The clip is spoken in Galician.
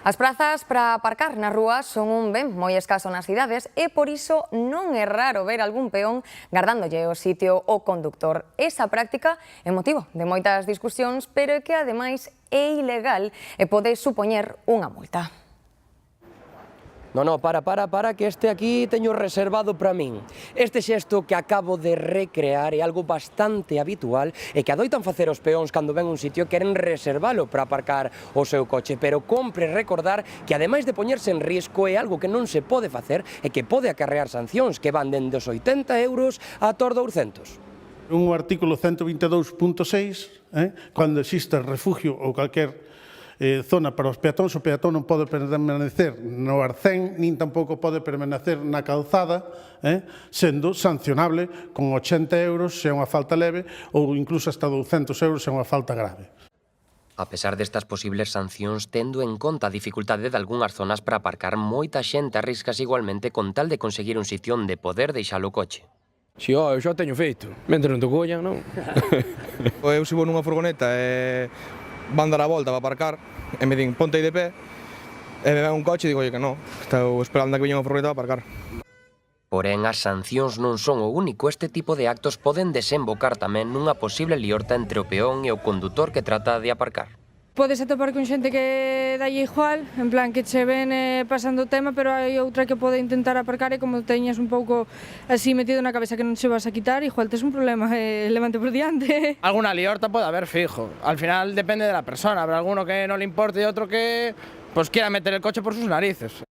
As prazas para aparcar nas rúas son un ben moi escaso nas cidades e por iso non é raro ver algún peón gardándolle o sitio ao conductor. Esa práctica é motivo de moitas discusións, pero é que ademais é ilegal e pode supoñer unha multa. No, para, que este aquí teño reservado para min. Este xesto que acabo de recrear é algo bastante habitual e que adoitan facer os peóns cando ven un sitio e queren reservalo para aparcar o seu coche, pero compre recordar que ademais de poñerse en risco é algo que non se pode facer e que pode acarrear sancións que van dende os 80 euros a tor 200. Un artículo 122.6, cando existe refugio ou calquer zona para os peatóns, o peatón non pode permanecer no arcén, nin tampouco pode permanecer na calzada, sendo sancionable con 80 euros se é unha falta leve ou incluso hasta 200 euros se é unha falta grave. A pesar destas posibles sancións, tendo en conta a dificultade de algunhas zonas para aparcar, moita xente arriscas igualmente con tal de conseguir un sitio onde poder deixar o coche. Si, eu xa teño feito. Mentre non te collan, non? Eu se vou nunha furgoneta e van dar a volta para aparcar e me din ponte aí de pé e me ven un coche e digo, oye, que non, estou esperando a que veña unha furgoneta para aparcar. Porén, as sancións non son o único. Este tipo de actos poden desembocar tamén nunha posible liorta entre o peón e o condutor que trata de aparcar. Podes atopar con xente que dalle igual, en plan que che ven pasando o tema, pero hai outra que pode intentar aparcar e como teñas un pouco así metido na cabeza que non se vas a quitar, igual tes un problema, levante por diante. Alguna liorta pode haber fijo, al final depende de la persona, habrá alguno que no le importe y otro que pues quiera meter el coche por sus narices.